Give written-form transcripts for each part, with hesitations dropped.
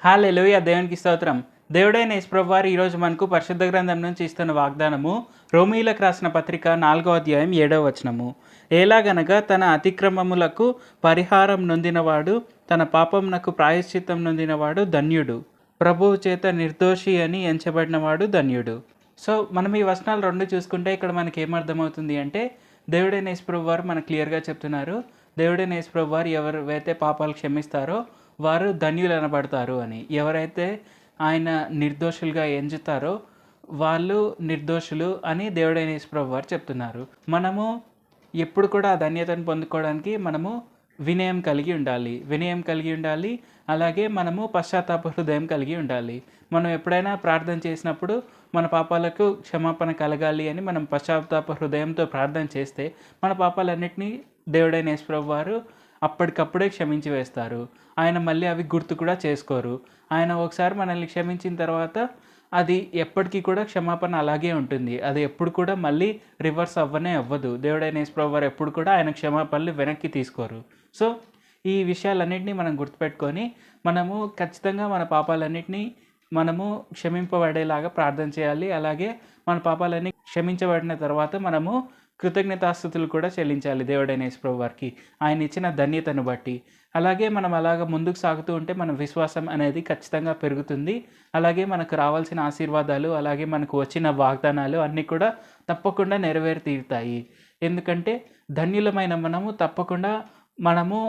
హల్లెలూయా! దేవునికి స్తోత్రం. దేవుడైన యేసుప్రభువారు ఈరోజు మనకు పరిశుద్ధ గ్రంథం నుంచి ఇస్తున్న వాగ్దానము రోమీయులకు రాసిన పత్రిక 4వ అధ్యాయం 7వ వచనము. ఎలాగనగా తన అతిక్రమములకు పరిహారం నొందినవాడు, తన పాపమునకు ప్రాయశ్చిత్తం నొందినవాడు ధన్యుడు. ప్రభువు చేత నిర్దోషి అని ఎంచబడినవాడు ధన్యుడు. సో మనం ఈ వచనాలు 2 చూసుకుంటే ఇక్కడ మనకి ఏమర్థమవుతుంది అంటే, దేవుడైన యేసుప్రభువారు మనకు క్లియర్గా చెప్తున్నారు. దేవుడైన యేసుప్రభువారు ఎవరైతే పాపాలు క్షమిస్తారో వారు ధన్యులు అనబడతారు అని. ఎవరైతే ఆయన నిర్దోషులుగా ఎంచుతారో వాళ్ళు నిర్దోషులు అని దేవుడైన యేసుప్రభువారు చెప్తున్నారు. మనము ఎప్పుడు కూడా ఆ ధన్యతను పొందుకోవడానికి మనము వినయం కలిగి ఉండాలి. అలాగే మనము పశ్చాత్తాప హృదయం కలిగి ఉండాలి. మనం ఎప్పుడైనా ప్రార్థన చేసినప్పుడు మన పాపాలకు క్షమాపణ కలగాలి అని మనం పశ్చాత్తాప హృదయంతో ప్రార్థన చేస్తే మన పాపాలన్నింటినీ దేవుడైన యేసుప్రభువారు అప్పటికప్పుడే క్షమించి వేస్తారు. ఆయన మళ్ళీ అవి గుర్తు కూడా చేసుకోరు. ఆయన ఒకసారి మనల్ని క్షమించిన తర్వాత అది ఎప్పటికీ కూడా క్షమాపణ అలాగే ఉంటుంది. అది ఎప్పుడు కూడా మళ్ళీ రివర్స్ అవ్వదు. దేవుడైన యేసుప్రభువారు ఎప్పుడు కూడా ఆయన క్షమాపణలు వెనక్కి తీసుకోరు. సో ఈ విషయాలన్నింటినీ మనం గుర్తుపెట్టుకొని మనము ఖచ్చితంగా మన పాపాలన్నింటినీ మనము క్షమింపబడేలాగా ప్రార్థన చేయాలి. అలాగే మన పాపాలన్నీ క్షమించబడిన తర్వాత మనము కృతజ్ఞతాస్తుతులు కూడా చెల్లించాలి దేవుడైన యేసుప్రభువారికి ఆయన ఇచ్చిన ధన్యతను బట్టి. అలాగే మనం అలాగ ముందుకు సాగుతూ ఉంటే మన విశ్వాసం అనేది ఖచ్చితంగా పెరుగుతుంది. అలాగే మనకు రావాల్సిన ఆశీర్వాదాలు, అలాగే మనకు వచ్చిన వాగ్దానాలు అన్నీ కూడా తప్పకుండా నెరవేరి తీరుతాయి. ఎందుకంటే ధన్యులమైన మనము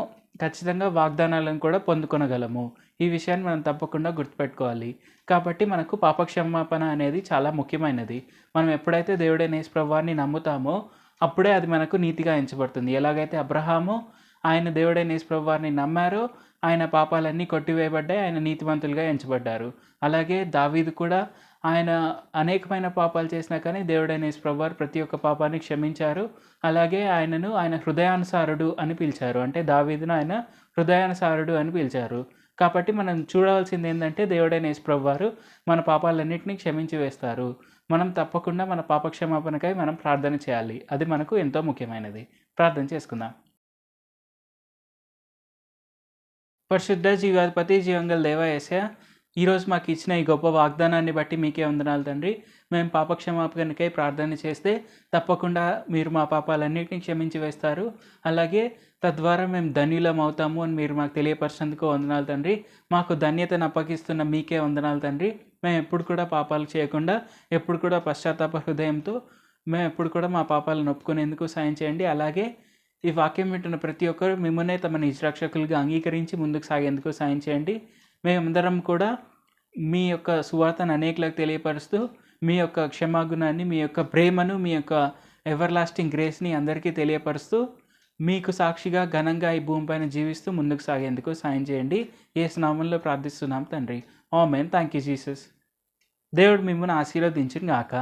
ఖచ్చితంగా వాగ్దానాలను కూడా పొందుకొనగలము. ఈ విషయాన్ని మనం తప్పకుండా గుర్తుపెట్టుకోవాలి. కాబట్టి మనకు పాపక్షమాపణ అనేది చాలా ముఖ్యమైనది. మనం ఎప్పుడైతే దేవుడైన యేసుప్రభువారిని నమ్ముతామో అప్పుడే అది మనకు నీతిగా ఎంచబడుతుంది. ఎలాగైతే అబ్రహాము ఆయన దేవుడైన యేసుప్రభువారిని నమ్మారో ఆయన పాపాలన్నీ కొట్టివేయబడ్డాయి, ఆయన నీతిమంతులుగా ఎంచబడ్డారు. అలాగే దావీదు కూడా ఆయన అనేకమైన పాపాలు చేసినా కానీ దేవుడైన యేసుప్రభువారు ప్రతి ఒక్క పాపాన్ని క్షమించారు. అలాగే ఆయన హృదయానుసారుడు అని పిలిచారు. అంటే దావీదును ఆయన హృదయానుసారుడు అని పిలిచారు. కాబట్టి మనం చూడవలసింది ఏంటంటే దేవుడైన యేసుప్రభువారు మన పాపాలన్నింటినీ క్షమించి వేస్తారు. మనం తప్పకుండా మన పాపక్షమాపణకై మనం ప్రార్థన చేయాలి. అది మనకు ఎంతో ముఖ్యమైనది. ప్రార్థన చేసుకుందాం. పరిశుద్ధ జీవాధిపతి జీవంగల దేవా యేసయ్య, ఈరోజు మాకు ఇచ్చిన ఈ గొప్ప వాగ్దానాన్ని బట్టి మీకే వందనాలు తండ్రి. మేము పాపక్షమాపణకై ప్రార్థన చేస్తే తప్పకుండా మీరు మా పాపాలన్నింటినీ క్షమించి వేస్తారు. అలాగే తద్వారా మేము ధన్యులం అవుతాము అని మీరు మాకు తెలియపరిచినందుకు వందనాలు తండ్రి. మాకు ధన్యతను అప్పగిస్తున్న మీకే వందనాలు తండ్రి. మేము ఎప్పుడు కూడా పాపాలు చేయకుండా, ఎప్పుడు కూడా పశ్చాత్తాప హృదయంతో మేము ఎప్పుడు కూడా మా పాపాలను ఒప్పుకునేందుకు సాయం చేయండి. అలాగే ఈ వాక్యం వింటున్న ప్రతి ఒక్కరు మిమ్మల్నే తమ నిజ రక్షకులుగా అంగీకరించి ముందుకు సాగేందుకు సాయం చేయండి. మేమందరం కూడా మీ యొక్క సువార్తను అనేకులకు తెలియపరుస్తూ మీ యొక్క క్షమాగుణాన్ని, మీ యొక్క ప్రేమను, మీ యొక్క ఎవర్లాస్టింగ్ గ్రేస్ని అందరికీ తెలియపరుస్తూ మీకు సాక్షిగా ఘనంగా ఈ భూమిపైన జీవిస్తూ ముందుకు సాగేందుకు సాయం చేయండి. యేసు నామములో ప్రార్థిస్తున్నాం తండ్రి. ఆమేన్. Thank you Jesus. దేవుడు మిమ్మల్ని ఆశీర్వదించును గాక.